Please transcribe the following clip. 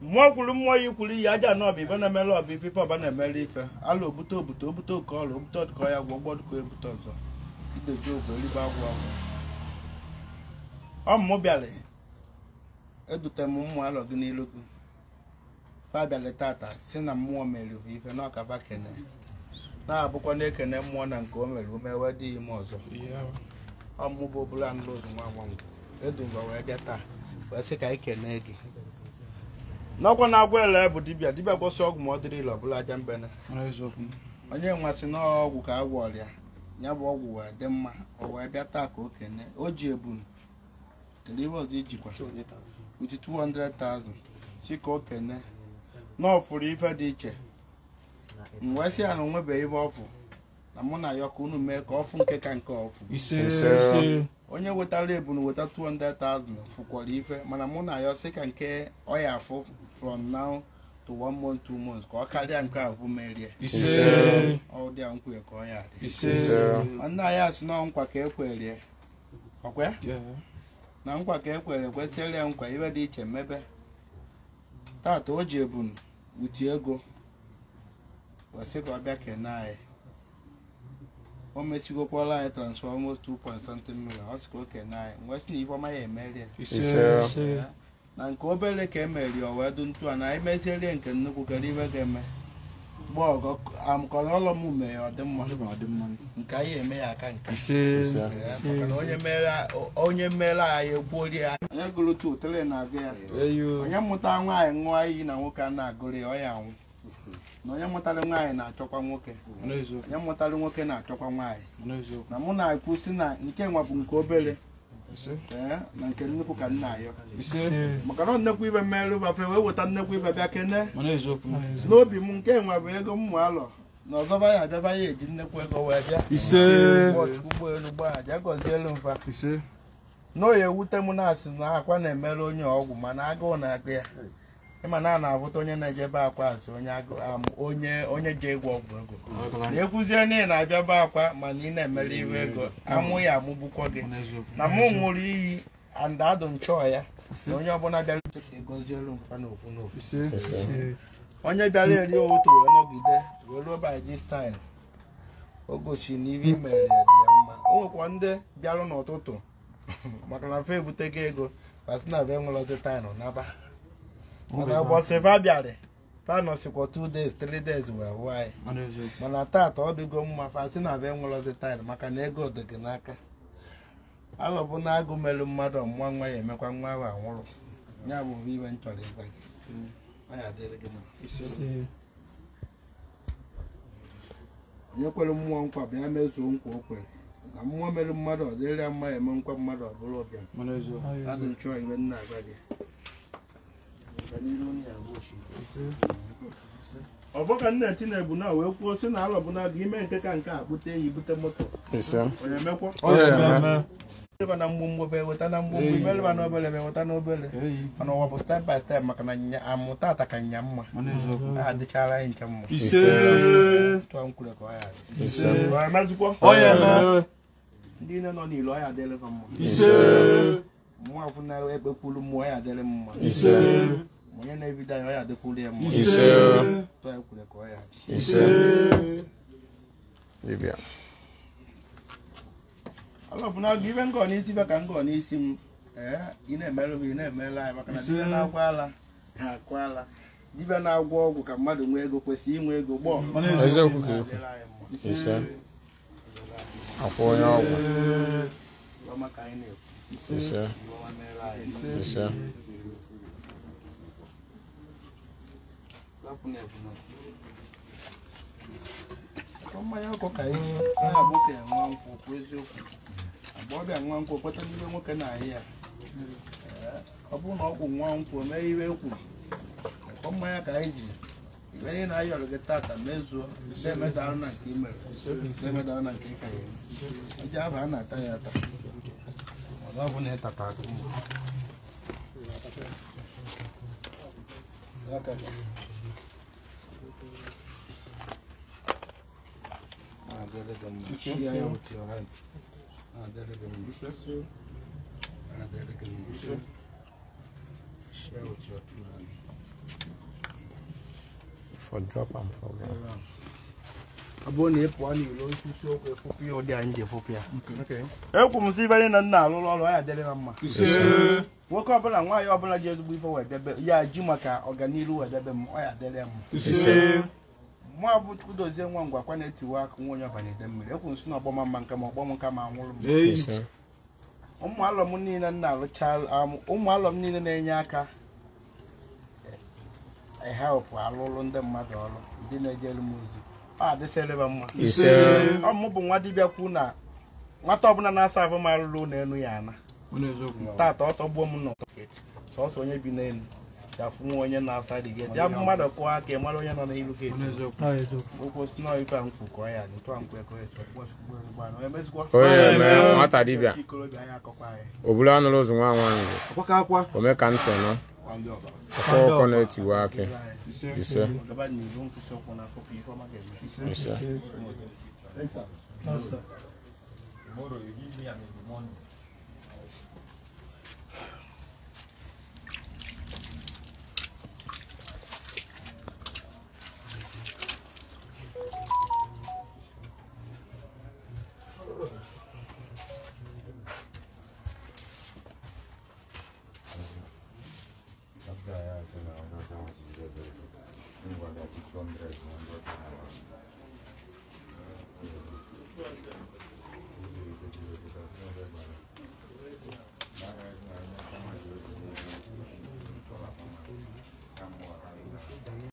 Mwakulu mwa yukuli yaja no bi bana melo bi pipa bana melife alo buto ko alo buto ko ya gbogbo ko buto zo ide jo go li ba gwa o mo biale edute mu alo gi ni logu fa biale tata si na mu melu ife no ka ba kene na abukwa na ekene mu na nke o melu me wadi imo zo o mu bo bulan lo nwa nwa edu ngo we bịata we se ka ikene gi n'ọkwa na-agwa ele bụ dibịa kwụsị ọgwụ ma ọ dịrị ile ọbụla aja mbene onye nwasị n'ọgwụ ka agwọ ọrịa ya bụ ọgwụ wee dị mma o wee bịa taa ka okene o ji ebunu tere ibe ọzọ ijikwa uti 200,000 si ka okene n'ọfụrụ ife dị iche wee sị ya na onwebeghị ibe ọfụ na mụ na ya ka unu mee ka ọfụ nke ka nke ọfụ onye wetara ebunu weta 200,000 fụkwara ife mana mụ na ya sị ka nke ọ ya afụ from now to 1 month 2 months ka ọ karịa nke ahụ merie ọ dị a nkwe ka ọ ya dị nna ya sị na nkwa ka ekwerie ọkwe na nkwa ka ekwere kwesịrị ya nkwa ibe dị iche mebe tata o ji ebunu uti ego wesị ka ọ bịa kene anyị o mesigokwala anyị transfer almost 2 something million ọ sị ka oke na anyị nwesị na ifeọma ya emerie na nke obere ka emeri o wee du ntu a na anyị meziere nke nnukwu kere ibe ga-eme gbọọgọ amkọrọ ọlọ m mee ọ dị mma nke anyị eme ya aka nka maka na onye mere anyị egbuori ya onye gụrụ tu tere na-agụ ya onye mụta nwaanyị ṅụọ iyi na nwoke a na-agụrụ ya ọ ya anwụ na onye mụtara nwaanyị na-achọkwa nwoke onye mụtara nwoke na-achọkwa nwaanyị na mụ na-ekwu si na nke nwa bụ nke obere na nke nnukwu ka nna ayọ maka na nnekwu ibe mmerụ bafe wee weta nnekwu ibe bịa kene n'obi m nke nwa bụ ego mmụ alọ na ọzọba ya abịaba ya eji nnekwu ego wee bịa ụgbọelu gbaaja gọzielu mfa na oyi ewute m na-asị na akwa na-emere onye ọgwụ mana agụụ na-agụ ya ịma na a na-abụta onye na-ejebe akwa azụ onye ji egwu ọgwụ ego na-ekwuzie na ị na-abịa be akwa mana ị na-emere iwe ego amụ ya amụgbukwa gị na mụ ṅụrụ iyi andadụ nchọ ya na onye ọbụla bịara egozielu mfa n'ofu n'ofu onye bịara eri otu wee nọgide wee ruo by this time o gosi na ibe mere ya dị ya mma o nwekwa ndị bịarụ n'ụtụtụ maka na fe ebutego ego pasi na be nwere ọdị taịnụ naba mana ụbọchị va bịara fa nọsikwa 2 days 3 days wee hụ anyị mana taata ọ dịgo mma fasi na be nwere ọdị taịnụ maka na ego dị gị n'aka alọ bụ na agụ merụ mmadụ ọmụma nwa ya emekwa nwa ahụ anwụrụ ya bụ ibe m chọrọ ịgwa gị ọ ya dịrị gị onye kwere mmụọ nkwa bịa mezuo nkwa o kwere na mmụọ mere mmadụ ọ dịrị ya mma eme nkwa mmadụ ọ bụrụ ọbịa adụ nchọ ibe nna agwa gị ọ bụ ka nna eti na-ebu na wee kwuo si na alọ bụ na gị ime nke ka nke a bute eyi bute moto onye mekwa ịba na mgbomgbo eweta na mgbomgbo imereba na obere eweta na obere mana ụwa bụ step by step maka na amụta ata ka nya mma a adịchara anyị nche mma tụọ nkwure ka ọ ya mazikwa ndị nne nọ n'ilo ọ ya adịrịfa mma mmụọ afụ na ekpekwuru mmụọ ya adịrị mma onye na-ebido ya ọ ya adịkwuru ya mma tụọ ya kwure ka ọ ya alọ bụ na ibe ngọ n'isi be ka ngọ n'isi m ị na-emerụ ị na-emere anyị maka na dibịa na-agwa ala ha akwa ala dibịa na-agwọ ọgwụ ka mmadụ nwee ego kwesịrị inwe ego gbọọ akwụ onye ọgwụ maka anyị na-ekwu mmanya ọkụ ka ihe onye nwoke nwa nkwụ okwu eziokwu agba ọbịa nwa nkwụ kweta n'ibe nwoke na-ahị ya ọ bụrụ na ọgwụ nwa nkwụ mee iwe ekwu ọ mmanya ka anyị ji ibe ihe na ayọrọ gị tata mezuo na-emedarụ na nke imere na-emedarụ na nke ịka ya eji ahụ a na-ata ya ata ọ bụ na ịtata akụ Share with your hand. Share with your two hands. For drop and for Abone pwani lo susu ko fopi o dia nje fopi a. Okay. E ku musi bani na na lo ya dele na mma. Wo ko bala nwa ya obala je ezugbo ifo we debe ya ji maka organiru we debe m o ya dele m. Mo abu kudozie nwa ngwa kwa na tiwa aka nwa onye bani de mmiri. E ku nsu na oboma mma nka ma oboma nka ma anwuru m. Ụmụ alọm niile na alụcha ụmụ alọm niile na-enye aka help alụlụ ndị mmadụ ọrụ ndị na-ejelu m ozi adịsịrịba mma ọmụ bụ nwa dibịa kwu na nwata ọbụla na-asa ahụ ma alụlụ na-enu ya ana tata ọtọgbuo m n'ụtọketi sọsọ onye bi n'elu ya fụ nwa onye na-asa dị geti ya bụ mmadụ kụọ aka ị mara onye nọ n'ilu geti okwu si na ife nkwu ka ọ ya dị ntụ nkwu ekọ nwata dibịa obula anụrụ ụzụ nwa nwaanyị ome ka ntị nọ ọkọ na-etiwa akị ise